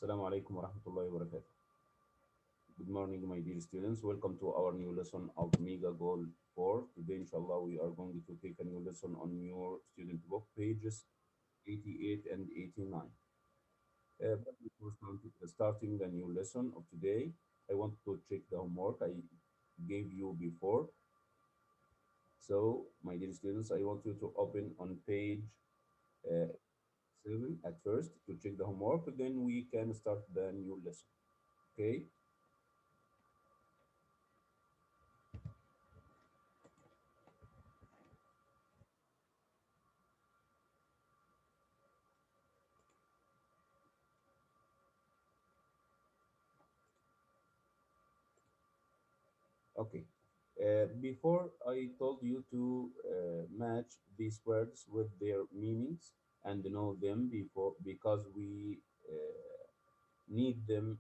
Assalamu alaikum wa rahmatullahi wa barakatuh. Good morning, my dear students. Welcome to our new lesson of Mega Goal 4. Today, inshallah, we are going to take a new lesson on your student book pages 88 and 89. But before starting the new lesson of today, I want to check the homework I gave you before. So, my dear students, I want you to open on page uh, 7 at first to check the homework, then we can start the new lesson. Okay? Okay. Before I told you to match these words with their meanings and know them before because we need them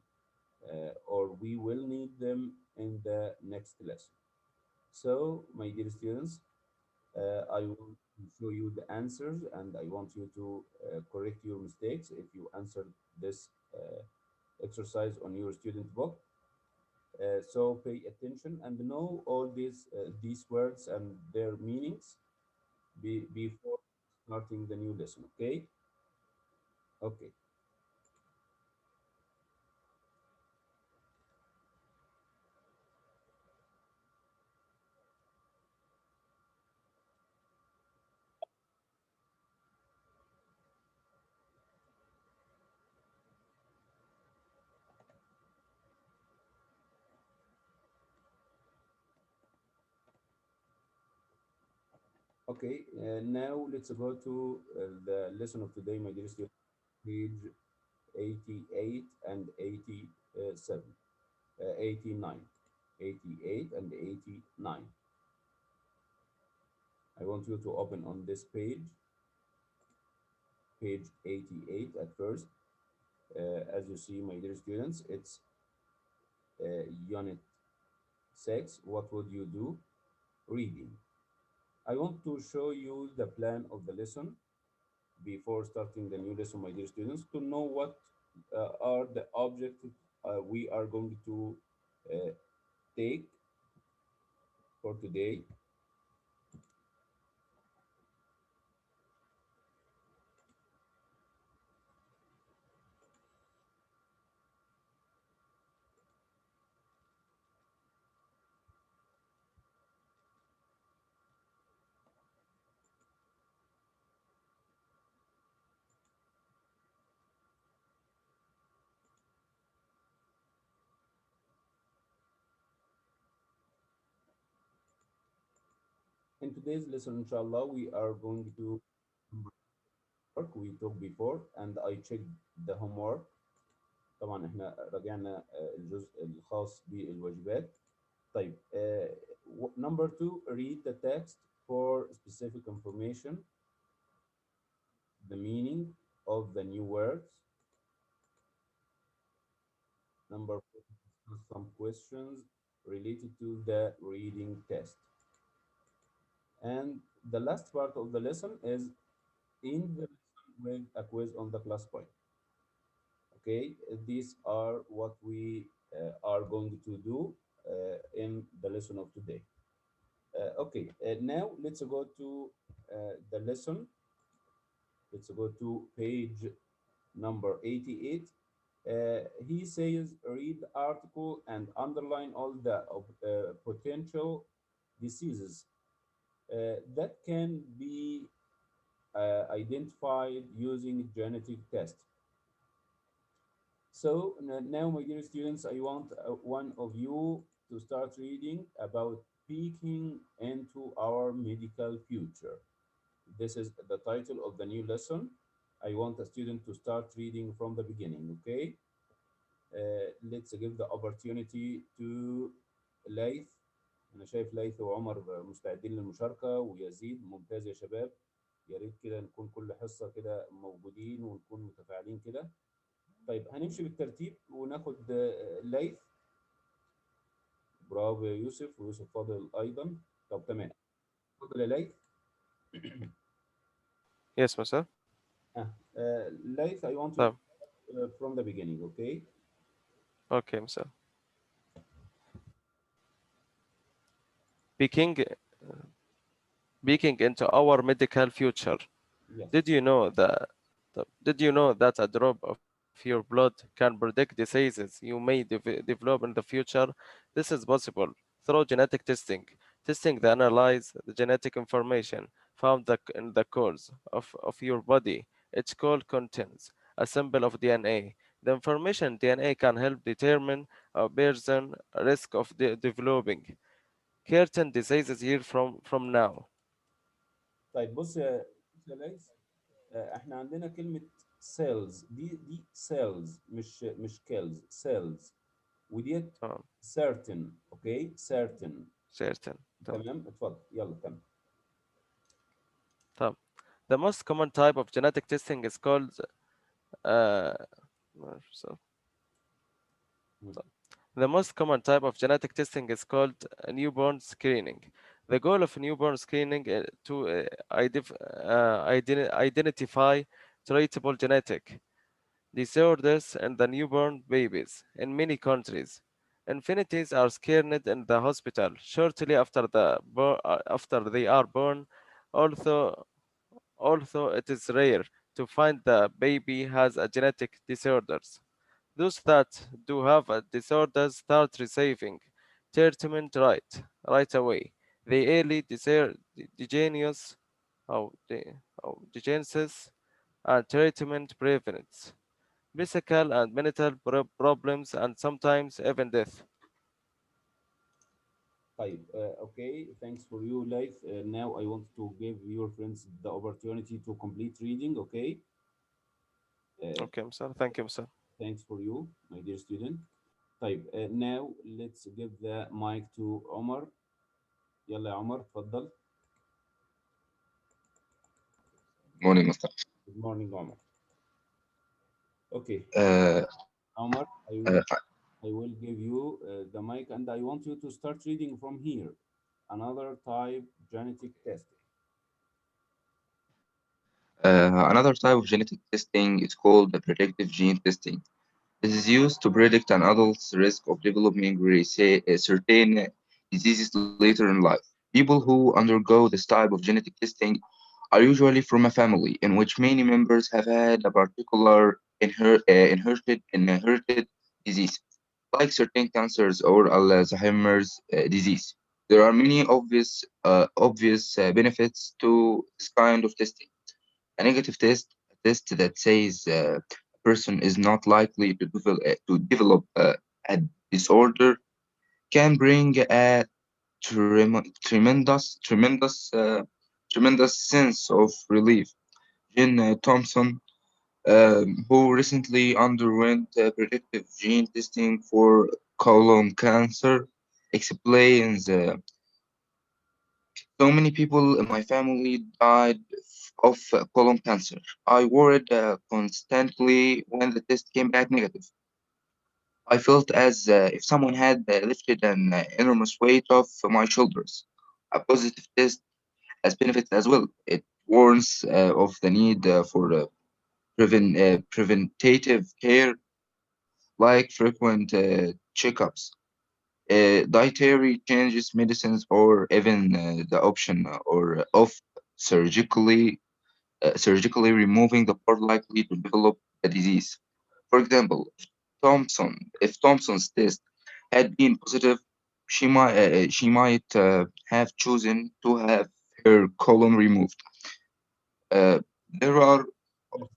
or we will need them in the next lesson. So, my dear students, I will show you the answers and I want you to correct your mistakes if you answered this exercise on your student book. So pay attention and know all these words and their meanings before starting the new lesson. Okay. Okay. Okay. Now let's go to the lesson of today, my dear students, page 88 and 87, 89, 88 and 89. I want you to open on this page 88 at first. As you see, my dear students, it's unit 6. What would you do? Reading. I want to show you the plan of the lesson before starting the new lesson, my dear students, to know what are the objectives we are going to uh, take for today. In today's lesson, inshallah, we are going to work we took before and I checked the homework. طبعا احنا راجعنا الجزء الخاص بالواجبات. طيب number 2, read the text for specific information, the meaning of the new words. Number 4, discuss some questions related to the reading test. And the last part of the lesson is in the lesson with a quiz on the class point. Okay, these are what we are going to do in the lesson of today. Okay, now let's go to the lesson. Let's go to page number 88. He says, read the article and underline all the potential diseases that can be identified using genetic test. So now, my dear students, I want one of you to start reading about peeking into our medical future. This is the title of the new lesson. I want a student to start reading from the beginning, okay? Let's give the opportunity to ليث. أنا شايف ليث وعمر مستعدين للمشاركة ويزيد ممتاز يا شباب. يا ريت كده نكون كل حصة كده موجودين ونكون متفاعلين كده. طيب هنمشي بالترتيب وناخد ليث. برافو يا يوسف ويوسف فاضل أيضا. طب تمام. اتفضل يا ليث. Yes, Masar. ليث I want you طب to from the beginning, okay? Okay, Mr. Peeking, peeking into our medical future. Yes. Did you know that? Did you know that a drop of your blood can predict diseases you may develop in the future? This is possible through genetic testing. Testing the analyze the genetic information found in the cores of your body. Each code contains a symbol of DNA. The information DNA can help determine a person risk of developing certain diseases year from now. طيب بص يا ليس، احنا عندنا كلمة cells، دي cells مش kills cells، وديت Um, certain. اوكي certain. certain. تمام اتفضل يلا كمل. طب. The most common type of genetic testing is called uh, so- مم. the most common type of genetic testing is called newborn screening. The goal of newborn screening is to identify treatable genetic disorders in the newborn babies. In many countries, infants are screened in the hospital shortly after they are born, although although it is rare to find the baby has a genetic disorders. Those that do have a disorder start receiving treatment right away. The early diagnosis of diseases and treatment prevents physical and mental problems and sometimes even death. طيب okay, thanks for you life. Now I want to give your friends the opportunity to complete reading. Okay. uh, Okay, Mr. Thank you, Mr. thanks for you my dear student. طيب now let's give the mic to عمر. يلا يا عمر اتفضل. Morning, Mustafa. Good morning عمر. Okay. Uh, عمر, uh, I will give you the mic and I want you to start reading from here. Another type genetic testing. Another type of genetic testing is called the predictive gene testing. This is used to predict an adult's risk of developing certain diseases later in life. People who undergo this type of genetic testing are usually from a family in which many members have had a particular inherited disease, like certain cancers or Alzheimer's disease. There are many obvious benefits to this kind of testing. A negative test, a test that says a person is not likely to develop a disorder, can bring a tremendous sense of relief. Jen Thompson, who recently underwent predictive gene testing for colon cancer, explains so many people in my family died of colon cancer. I worried constantly when the test came back negative. I felt as if someone had lifted an enormous weight off my shoulders. A positive test has benefits as well. It warns of the need for preventative care like frequent checkups, dietary changes, medicines, or even the option or of surgically surgically removing the part likely to develop the disease. For example, if Thompson's test had been positive, she might have chosen to have her colon removed. Uh, there are Stop,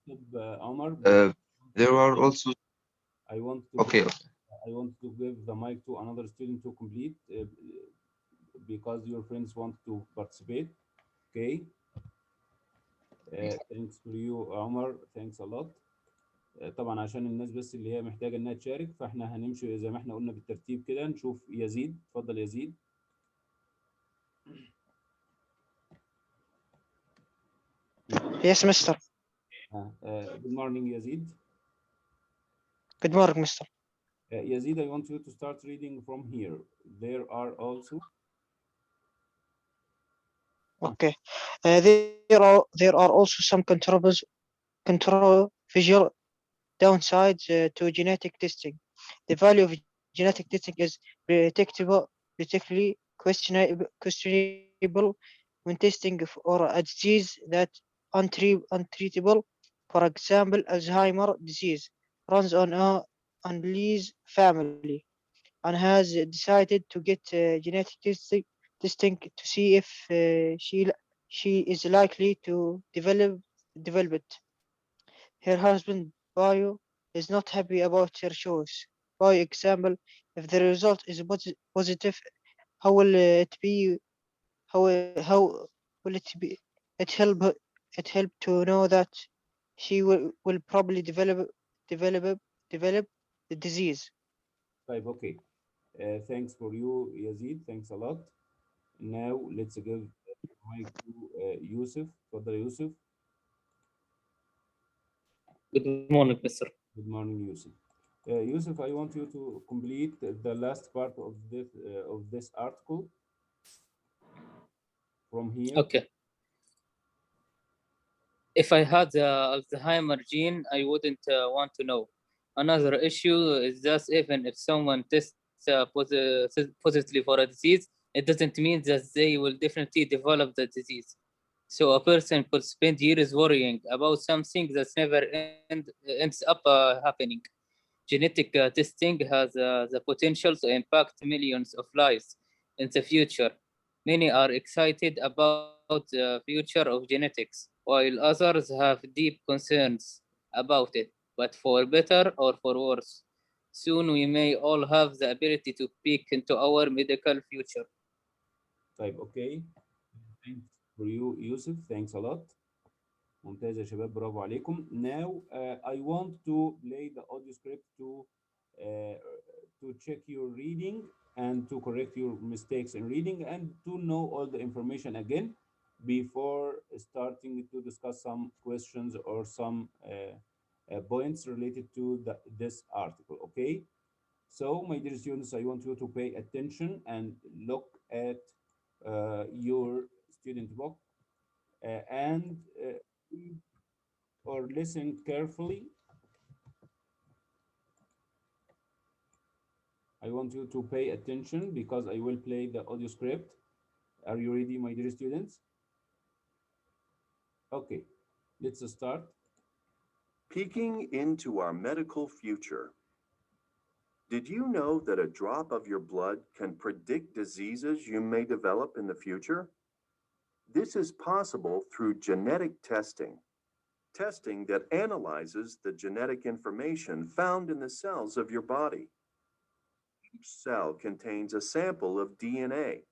Omar, but uh, there are also I want to okay. I want to give the mic to another student to complete because your friends want to participate. Okay. Thanks for you عمر. Thanks a lot. طبعا عشان الناس بس اللي هي محتاجة انها تشارك، فاحنا هنمشي زي ما احنا قلنا بالترتيب كده. نشوف يزيد، اتفضل يزيد. Yes, Mister. Good morning يزيد. Good morning, Mister. Yazid, I want you to start reading from here. There are also Okay. There are also some controversial downsides to genetic testing. The value of genetic testing is particularly questionable when testing for a disease that untreatable. For example, Alzheimer's disease runs on Lee's family and has decided to get genetic testing to see if she is likely to develop it. Her husband Bayo is not happy about her choice. For example, if the result is positive, how will it be? How will it be? It help to know that she will probably develop develop the disease. طيب, okay. Thanks for you, Yazid. Thanks a lot. Now let's give the mic to Yusuf. تفضل Yusuf. Good morning, Mr. Good morning, Yusuf. Yusuf, I want you to complete the last part of this article from here. Okay. If I had the Alzheimer gene, I wouldn't want to know. Another issue is that even if someone tests positively for a disease, it doesn't mean that they will definitely develop the disease. So a person could spend years worrying about something that never ends up happening. Genetic testing has the potential to impact millions of lives in the future. Many are excited about the future of genetics, while others have deep concerns about it, but for better or for worse. Soon we may all have the ability to peek into our medical future. طيب, okay. Thanks for you, Yusuf. Thanks a lot. ممتاز يا شباب, برافو عليكم. Now I want to play the audio script uh, to check your reading and to correct your mistakes in reading and to know all the information again before starting to discuss some questions or some points related to this article. Okay. So, my dear students, I want you to pay attention and look at your student book and read or listen carefully. I want you to pay attention because I will play the audio script. Are you ready, my dear students? Okay, let's start. Peeking into our medical future. Did you know that a drop of your blood can predict diseases you may develop in the future? This is possible through genetic testing that analyzes the genetic information found in the cells of your body. Each cell contains a sample of DNA.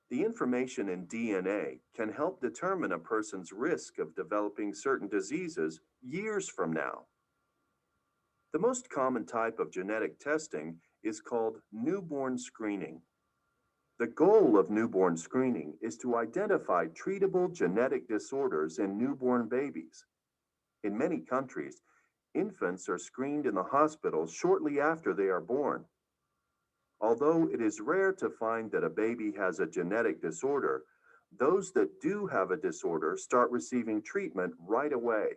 The information in DNA can help determine a person's risk of developing certain diseases years from now. The most common type of genetic testing is called newborn screening. The goal of newborn screening is to identify treatable genetic disorders in newborn babies. In many countries, infants are screened in the hospital shortly after they are born. Although it is rare to find that a baby has a genetic disorder, those that do have a disorder start receiving treatment right away.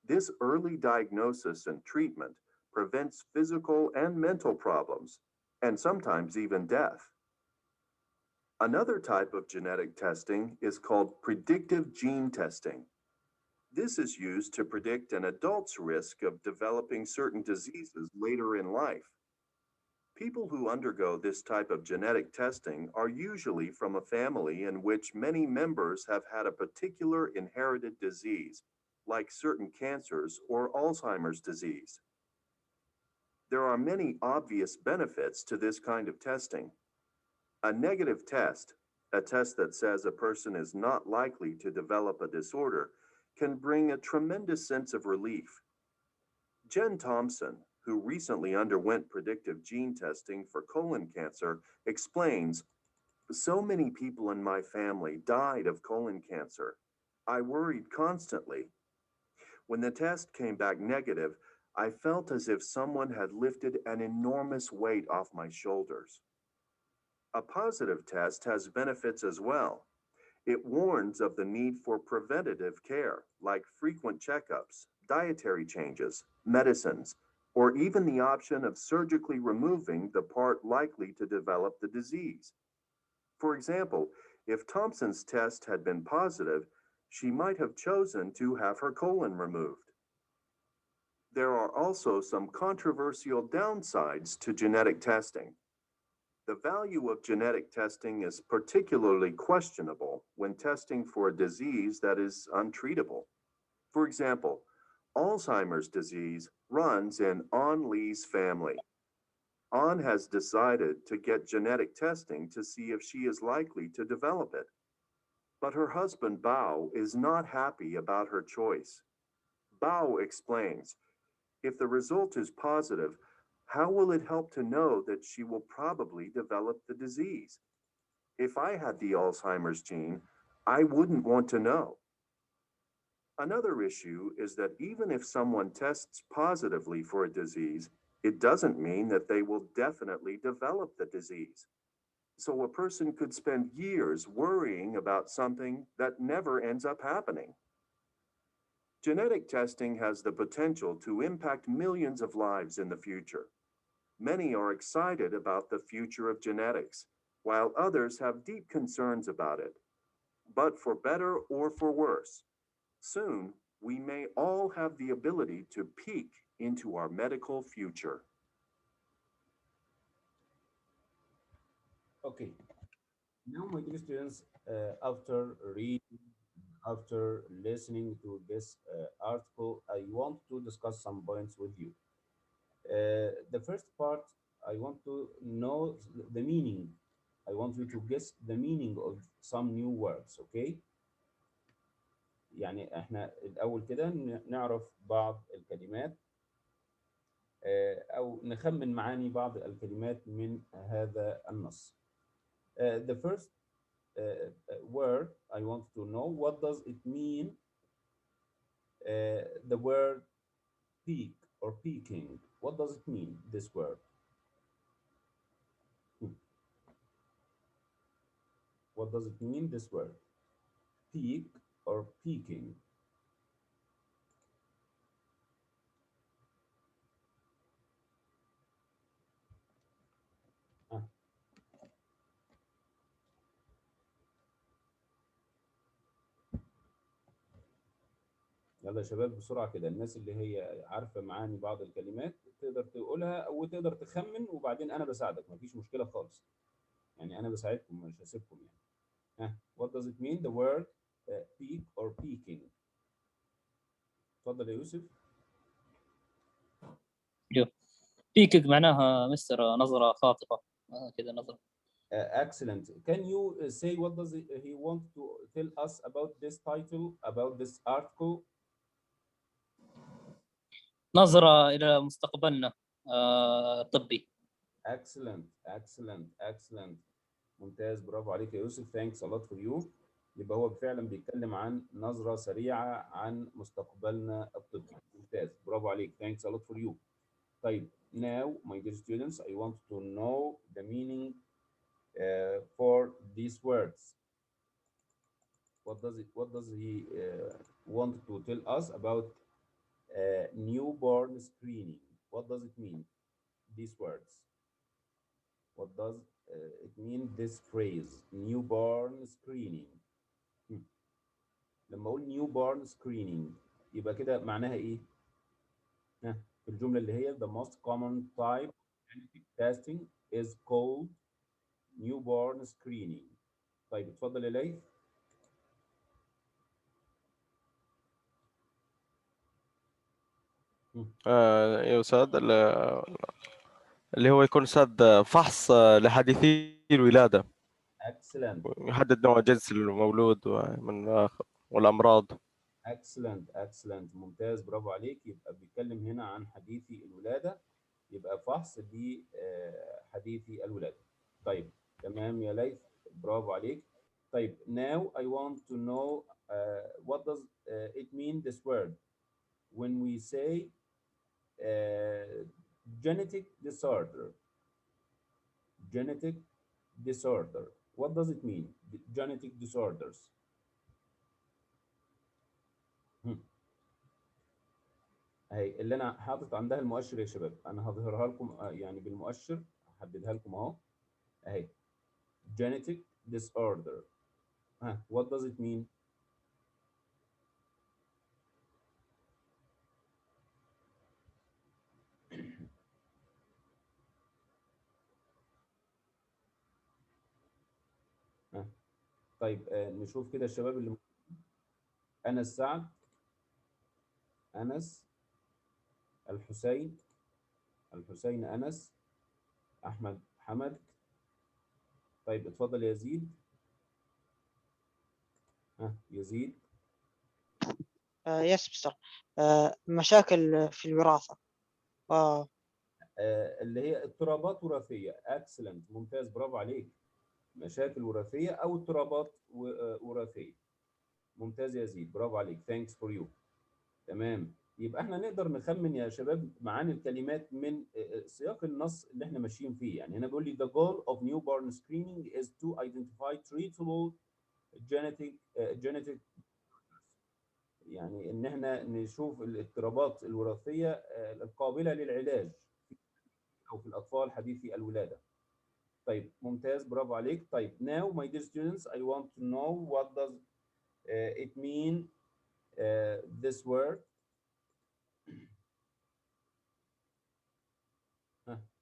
This early diagnosis and treatment prevents physical and mental problems, and sometimes even death. Another type of genetic testing is called predictive gene testing. This is used to predict an adult's risk of developing certain diseases later in life. People who undergo this type of genetic testing are usually from a family in which many members have had a particular inherited disease, like certain cancers or Alzheimer's disease. There are many obvious benefits to this kind of testing. A negative test, a test that says a person is not likely to develop a disorder, can bring a tremendous sense of relief. Jen Thompson, who recently underwent predictive gene testing for colon cancer, explains, "So many people in my family died of colon cancer. I worried constantly. When the test came back negative, I felt as if someone had lifted an enormous weight off my shoulders." A positive test has benefits as well. It warns of the need for preventative care, like frequent checkups, dietary changes, medicines, or even the option of surgically removing the part likely to develop the disease. For example, if Thompson's test had been positive, she might have chosen to have her colon removed. There are also some controversial downsides to genetic testing. The value of genetic testing is particularly questionable when testing for a disease that is untreatable. For example, Alzheimer's disease runs in An Lee's family. An has decided to get genetic testing to see if she is likely to develop it. But her husband Bao is not happy about her choice. Bao explains, if the result is positive, how will it help to know that she will probably develop the disease? If I had the Alzheimer's gene, I wouldn't want to know. Another issue is that even if someone tests positively for a disease, it doesn't mean that they will definitely develop the disease. So a person could spend years worrying about something that never ends up happening. Genetic testing has the potential to impact millions of lives in the future. Many are excited about the future of genetics, while others have deep concerns about it. But for better or for worse, soon we may all have the ability to peek into our medical future. Okay. Now, my dear students, after reading, after listening to this article, I want to discuss some points with you. The first part, I want to know the meaning. I want you to guess the meaning of some new words, okay? يعني احنا الأول كده نعرف بعض الكلمات أو نخمن معاني بعض الكلمات من هذا النص. The first word I want to know, what does it mean, the word peak or peaking? What does it mean, this word? Hmm. What does it mean, this word? Peak or peaking? آه. يلا يا شباب بسرعة كده، الناس اللي هي عارفة معاني بعض الكلمات تقدر تقولها أو تقدر تخمن، وبعدين أنا بساعدك، مفيش مشكلة خالص. يعني أنا بساعدكم مش هسيبكم يعني. What does it mean, the word peak or peaking? اتفضل يا يوسف. بيكك معناها مستر نظرة خاطئة كذا نظرة. Excellent. Can you say what does he want to tell us about this title, about this article? نظرة إلى مستقبلنا الطبي. Excellent, excellent, excellent. ممتاز، برافو عليك يا يوسف. Thanks a lot for you. يبقى هو فعلا بيتكلم عن نظرة سريعة عن مستقبلنا الطبي. ممتاز، برافو عليك. Thanks a lot for you. طيب, now my dear students, I want to know the meaning for these words. What does he want to tell us about newborn screening? What does it mean, these words? What does it mean, this phrase, newborn screening? لما اقول newborn screening يبقى كده معناها ايه؟ في الجملة اللي هي the most common type of genetic testing is called newborn screening. طيب اتفضل يا ليث. يا أستاذ اللي هو يكون أستاذ فحص لحديثي الولادة. Excellent. يحدد نوع جنس المولود والأمراض. Excellent, excellent. ممتاز، برافو عليك. يبقى بيتكلم هنا عن حديثي الولادة، يبقى فحص لحديثي الولادة. طيب تمام يا ليث، برافو عليك. طيب, now I want to know what does it mean, this word, when we say genetic disorder. Genetic disorder. What does it mean, genetic disorders? اهي اللي انا حاطط عندها المؤشر يا شباب، انا هظهرها لكم يعني بالمؤشر، هحددها لكم اهو اهي. genetic disorder. what does it mean؟ طيب نشوف كده الشباب اللي أنس سعد، أنس، الحسين، الحسين أنس، أحمد حمد. طيب اتفضل يا يزيد. يزيد. يس مستر. مشاكل في الوراثة. اللي هي اضطرابات وراثية. اكسلنت، ممتاز، برافو عليك. مشاكل وراثية أو اضطرابات وراثية. ممتاز يا يزيد، برافو عليك. ثانكس فور يو. تمام، يبقى احنا نقدر نخمن يا شباب معاني الكلمات من سياق النص اللي احنا ماشيين فيه. يعني هنا بيقول لي the goal of newborn screening is to identify treatable genetic يعني ان احنا نشوف الاضطرابات الوراثيه القابله للعلاج او في الاطفال حديثي الولاده. طيب ممتاز، برافو عليك. طيب now my dear students I want to know what does it mean this word.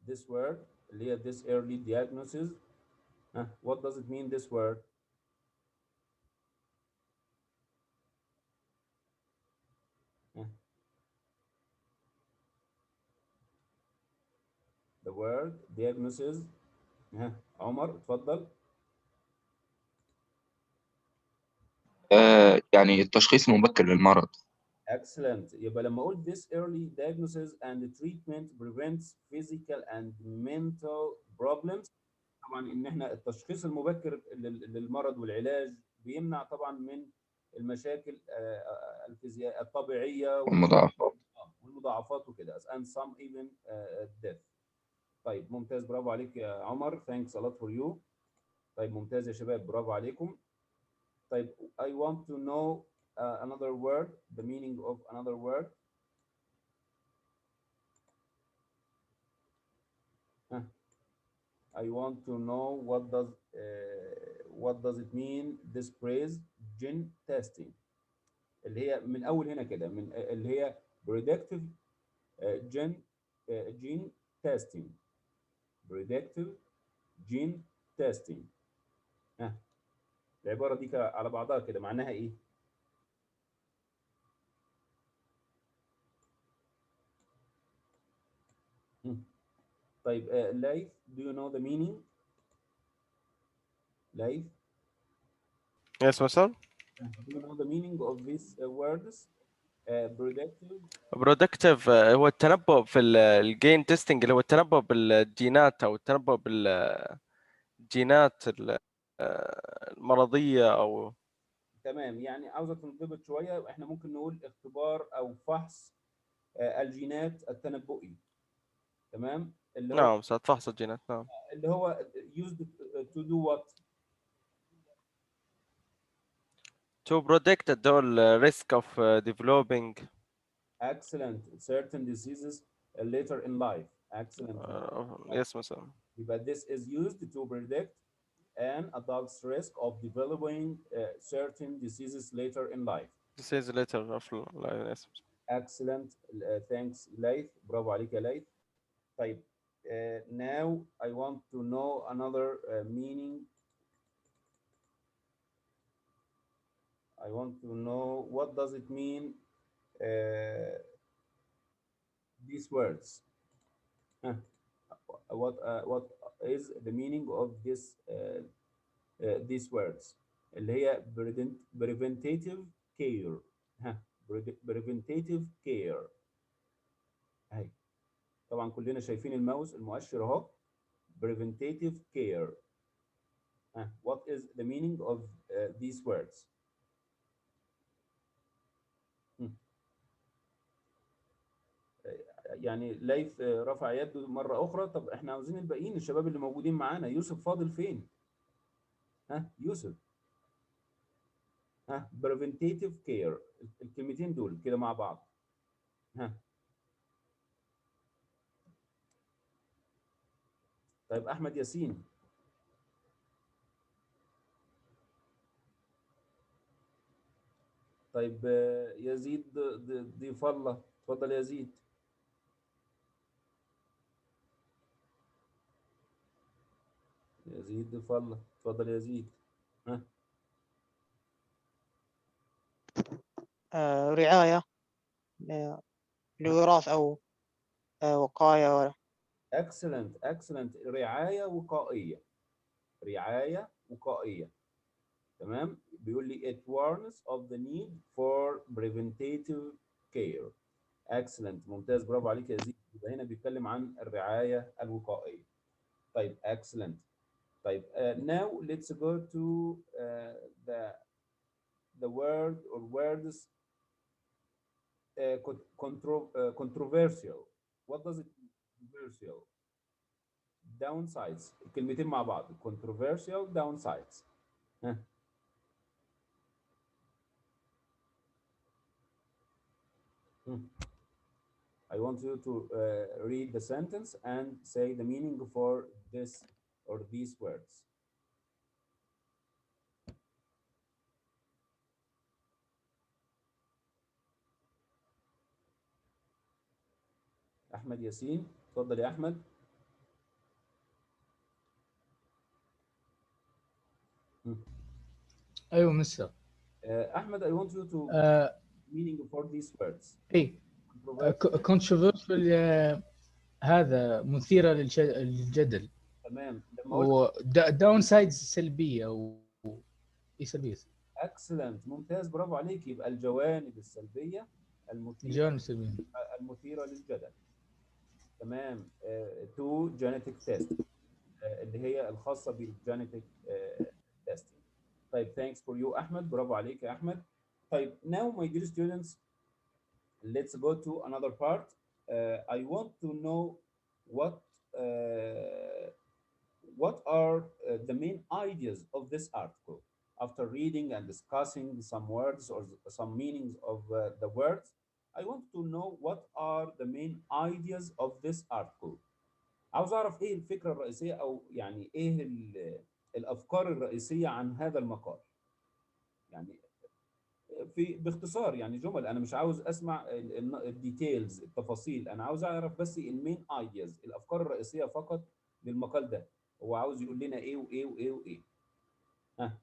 this word اللي هي this early diagnosis. what does it mean this word؟ the word diagnosis. عمر اتفضل. يعني التشخيص المبكر للمرض. Excellent. يبقى لما اقول this early diagnosis and treatment prevents physical and mental problems. طبعا ان احنا التشخيص المبكر للمرض والعلاج بيمنع طبعا من المشاكل الفيزياء الطبيعيه والمضاعفات. والمضاعفات وكده and some even death. طيب ممتاز، برافو عليك يا عمر. thanks a lot for you. طيب ممتاز يا شباب، برافو عليكم. طيب I want to know another word, the meaning of another word. I want to know what does it mean this phrase gene testing اللي هي من اول هنا كده من اللي هي predictive gene testing. predictive gene testing. العبارة دي على بعضها كده معناها ايه؟ طيب ليث do you know the meaning؟ ليث. Yes, مسار. Do you know the meaning of these words؟ productive هو التنبؤ في الجين تيستنج، اللي هو التنبؤ بالجينات او التنبؤ بالجينات المرضية او تمام. يعني عاوزة تنضبط شوية، احنا ممكن نقول اختبار او فحص الجينات التنبؤي. تمام، اللي هو نعم فحص الجينات. نعم، اللي هو used to do what؟ to predict the risk of developing excellent certain diseases later in life. excellent. yes مثلا. يبقى this is used to predict an adult's risk of developing certain diseases later in life. disease later of life. Yes. excellent. thanks ليث، برافو عليك يا ليث. طيب now I want to know another meaning. I want to know what does it mean these words. what is the meaning of these words اللي هي preventative care. preventative care اهي. طبعا كلنا شايفين الماوس المؤشر اهو. preventative care. what is the meaning of these words؟ يعني ليث رفع يده مرة أخرى. طب احنا عاوزين الباقيين الشباب اللي موجودين معانا. يوسف فاضل فين؟ يوسف. preventative care. الكلمتين دول كده مع بعض. طيب احمد ياسين. طيب يزيد ضيف الله، اتفضل يا يزيد. يزيد ضيف الله، اتفضل يا يزيد. ها. رعاية، لوراث أو وقاية. اكسلنت اكسلنت، رعايه وقائيه. رعايه وقائيه. تمام. بيقول لي it warns of the need for preventative care. excellent، ممتاز، برافو عليك يا زيد. يبقى هنا بيتكلم عن الرعايه الوقائيه. طيب excellent. طيب now let's go to the word or words controversial. What does it mean? Controversial. downsides. الكلمتين مع بعض. controversial downsides. ها. I want you to read the sentence and say the meaning for this or these words. أحمد ياسين، اتفضل يا أحمد. ايوه مستر. أحمد I want you to meaning for these words. اي controversial، هذا مثيرة للجدل. تمام. وداون سايدز سلبية او اي سلبية. excellent، ممتاز، برافو عليك. يبقى الجوانب السلبية الجوانب السلبية المثيرة للجدل. تمام. to genetic test اللي هي الخاصة بالجينيتك testing. طيب thanks for you أحمد، برافو عليك يا أحمد. طيب now my dear students, let's go to another part. I want to know what are the main ideas of this article. After reading and discussing some words or some meanings of the words, I want to know what are the main ideas of this article. عاوز اعرف ايه الفكره الرئيسيه او يعني ايه الافكار الرئيسيه عن هذا المقال. يعني باختصار، يعني جمل، انا مش عاوز اسمع الديتيلز التفاصيل، انا عاوز اعرف بس المين ايدياز، الافكار الرئيسيه فقط للمقال ده. هو عاوز يقول لنا ايه وايه وايه وايه. ها.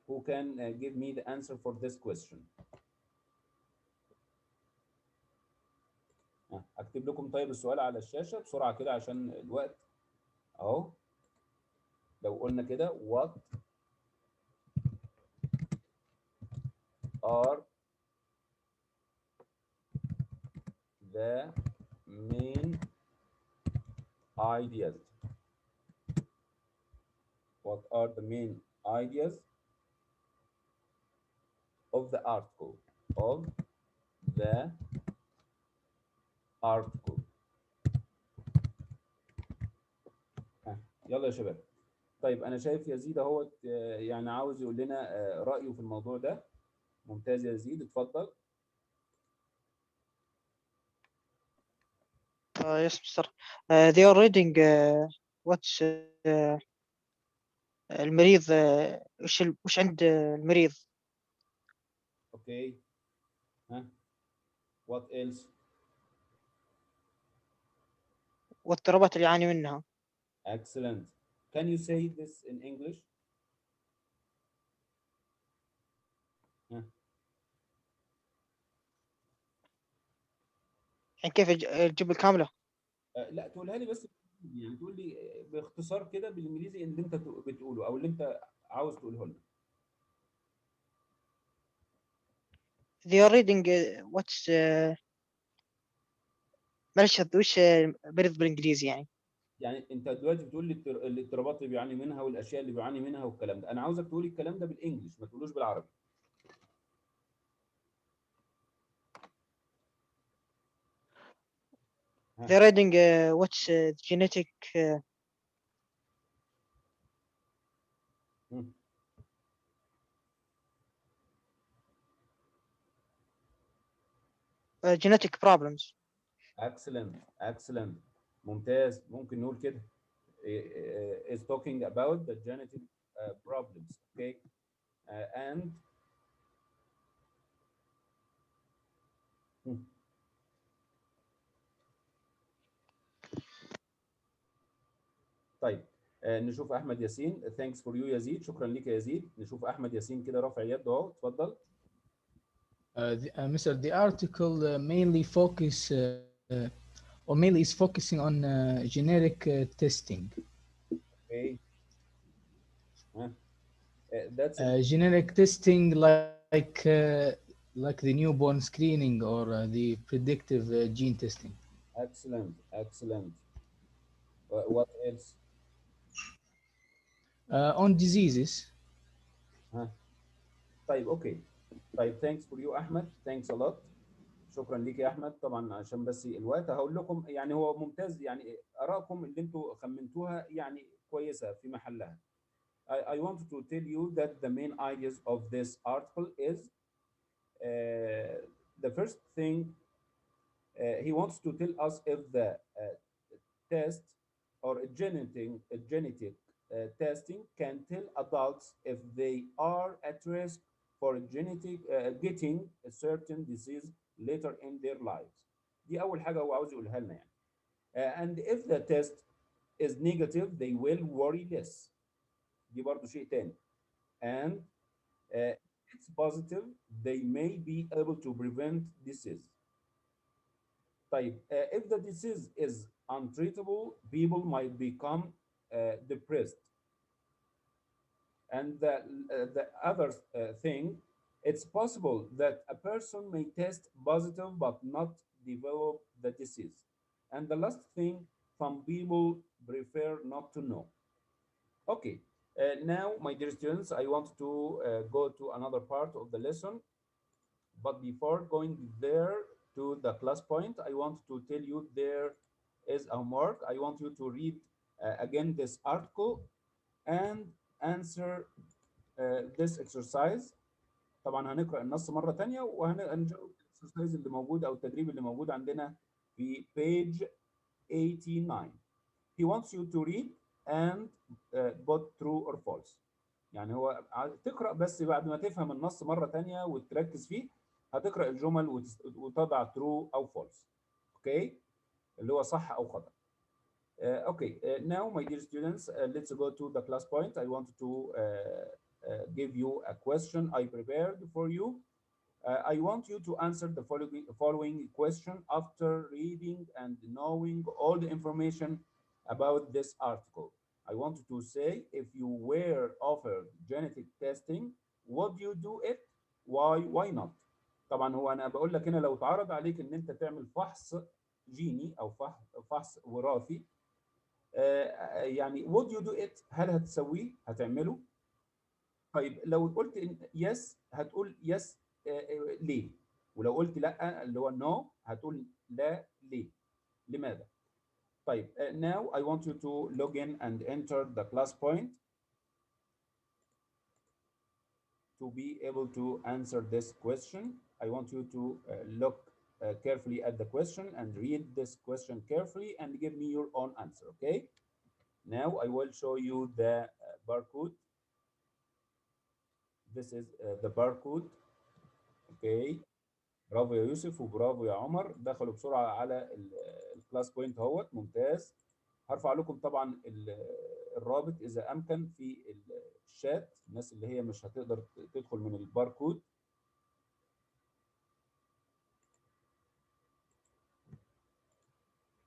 Who can give me the answer for this question? اكتب لكم طيب السؤال على الشاشة بسرعة كده عشان الوقت اهو. لو قلنا كده what are the main ideas? What are the main ideas of the article? Of the article. يلا يا شباب. طيب انا شايف يزيد اهوت يعني عاوز يقول لنا رايه في الموضوع ده. ممتاز يا يزيد، اتفضل. Yes, Mr. They are reading what's المريض وش عند المريض. اوكي. ها. What else? والاضطرابات اللي يعاني منها. Excellent. Can you say this in English? ها. يعني كيف الجملة كاملة؟ لا تقولها لي بس، يعني تقول لي باختصار كده بالانجليزي اللي انت بتقوله او اللي انت عاوز تقوله لنا. They are reading what's معلش وش مريض بالانجليزي يعني. يعني انت دلوقتي بتقول لي الاضطرابات اللي بيعاني منها والاشياء اللي بيعاني منها والكلام ده، انا عاوزك تقولي الكلام ده بالانجلش، ما تقولوش بالعربي. They're reading what's genetic genetic problems. excellent ممتاز. ممكن نقول كده is talking about the genetic problems. Okay, and طيب نشوف احمد ياسين. thanks for you يزيد، شكرا لك يا يزيد. نشوف احمد ياسين كده رافع يده اهو، اتفضل. Mr. The article mainly is focusing on generic testing. Okay. That's Generic testing like the newborn screening or the predictive gene testing. excellent. What else? On diseases. طيب اوكي. طيب thanks for you احمد، thanks a lot. شكرا ليك يا احمد. طبعا عشان بس الوقت هقول لكم، يعني هو ممتاز، يعني ارائكم اللي انتم خمنتوها يعني كويسه في محلها. I wanted to tell you that the main ideas of this article is the first thing he wants to tell us if the test or genetic testing can tell adults if they are at risk for getting a certain disease later in their lives. دي أول حاجة هو عاوز يقولها لنا يعني. And if the test is negative they will worry less. دي برضو شيء تاني. And it's positive they may be able to prevent disease. طيب if the disease is untreatable people might become depressed. And the other thing, it's possible that a person may test positive but not develop the disease. And the last thing, some people prefer not to know. Okay, now my dear students, I want to go to another part of the lesson. But before going there to the class point, I want to tell you there is a homework. I want you to read again this article and answer this exercise. طبعا هنقرأ النص مرة تانية وهنجاوب الاكسرسايز اللي موجود أو التدريب اللي موجود عندنا في page 89. He wants you to read and put true or false. يعني هو تقرأ بس بعد ما تفهم النص مرة تانية وتركز فيه هتقرأ الجمل وتضع true أو false. Okay؟ اللي هو صح أو خطأ. Okay, now my dear students, let's go to the class point. I want to give you a question I prepared for you. I want you to answer the following question after reading and knowing all the information about this article. I want you to say, if you were offered genetic testing, would you do it? Why not? طبعا هو أنا بقول لك هنا لو اتعرض عليك إن أنت تعمل فحص جيني أو فحص وراثي، يعني would you do it؟ هل هتسويه؟ هتعمله؟ طيب لو قلت yes هتقول yes ليه؟ ولو قلت لا اللي هو no هتقول لا ليه؟ لماذا؟ طيب now I want you to log in and enter the class point to be able to answer this question. I want you to look carefully at the question and read this question carefully and give me your own answer, okay? Now I will show you the barcode. This is the barcode. Okay. برافو يا يوسف وبرافو يا عمر، دخلوا بسرعة على الكلاس بوينت اهوت، ممتاز. هرفع لكم طبعا الرابط إذا أمكن في الشات، الناس اللي هي مش هتقدر تدخل من الباركود.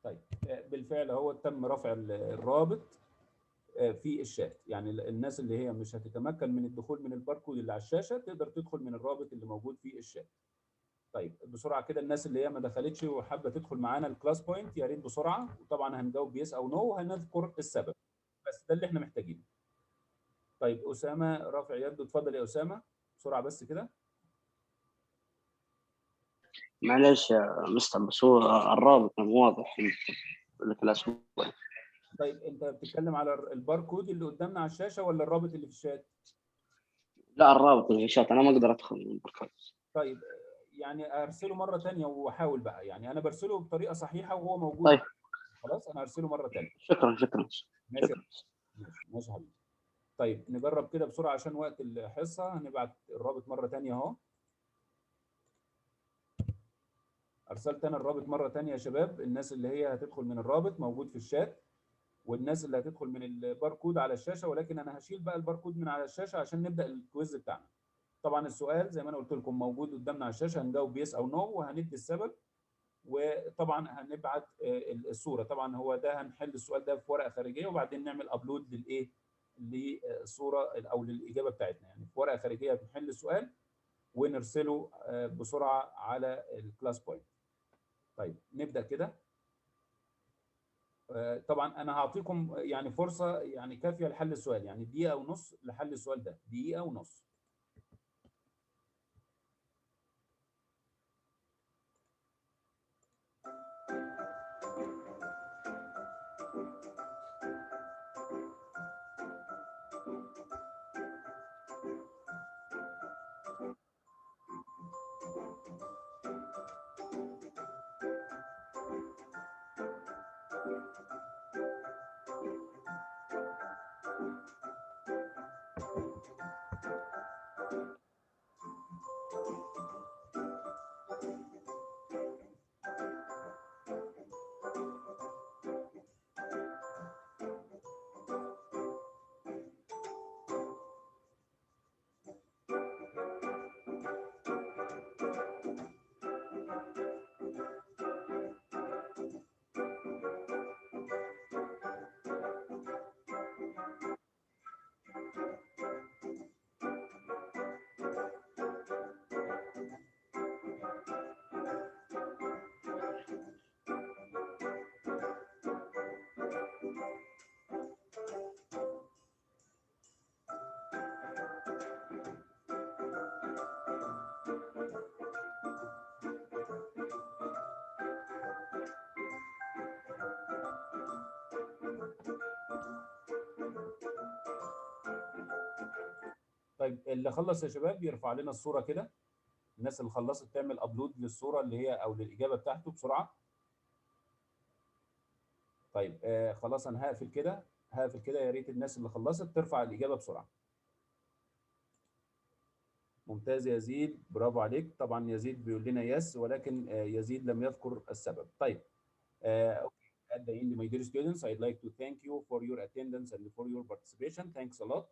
طيب بالفعل هو تم رفع الرابط في الشات، يعني الناس اللي هي مش هتتمكن من الدخول من الباركود اللي على الشاشة تقدر تدخل من الرابط اللي موجود في الشات. طيب بسرعه كده الناس اللي هي ما دخلتش وحابه تدخل معانا الكلاس بوينت يا ريت بسرعه، وطبعا هنجاوب يس او نو وهنذكر السبب، بس ده اللي احنا محتاجينه. طيب اسامه رافع يده، اتفضل يا اسامه بسرعه بس كده. معلش يا مستر، بس هو الرابط مو واضح في الكلاس بوينت. طيب انت بتتكلم على الباركود اللي قدامنا على الشاشه ولا الرابط اللي في الشات؟ لا الرابط اللي في الشات، انا ما اقدر ادخل من الباركود. طيب يعني ارسله مره ثانيه واحاول بقى، يعني انا برسله بطريقه صحيحه وهو موجود. طيب خلاص انا هرسله مره ثانيه. شكرا شكرا ماشي شكرا. ماشي يا حبيبي. طيب نجرب كده بسرعه عشان وقت الحصه، هنبعت الرابط مره ثانيه اهو. ارسلت انا الرابط مره ثانيه يا شباب، الناس اللي هي هتدخل من الرابط موجود في الشات، والناس اللي هتدخل من الباركود على الشاشه، ولكن انا هشيل بقى الباركود من على الشاشه عشان نبدا الكويز بتاعنا. طبعا السؤال زي ما انا قلت لكم موجود قدامنا على الشاشه، هنجاوب يس او نو وهندي السبب، وطبعا هنبعت الصوره. طبعا هو ده هنحل السؤال ده في ورقه خارجيه وبعدين نعمل ابلود للايه، للصوره او للاجابه بتاعتنا. يعني في ورقه خارجيه بنحل السؤال ونرسله بسرعه على الكلاس بوينت. طيب نبدا كده. طبعا انا هعطيكم يعني فرصه يعني كافيه لحل السؤال، يعني دقيقه ونص لحل السؤال ده، دقيقه ونص. طيب اللي خلص يا شباب يرفع لنا الصوره كده، الناس اللي خلصت تعمل ابلود للصوره اللي هي او للاجابه بتاعته بسرعه. طيب خلاص انا هقفل كده، هقفل كده. يا ريت الناس اللي خلصت ترفع الاجابه بسرعه. ممتاز يا يزيد، برافو عليك. طبعا يزيد بيقول لنا يس، ولكن يزيد لم يذكر السبب. طيب okay. At the end, my dear students, I'd like to thank you for your attendance and for your participation. Thanks a lot.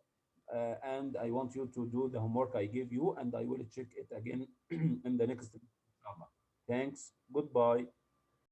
And I want you to do the homework I give you, and I will check it again in the next. Thanks. Goodbye.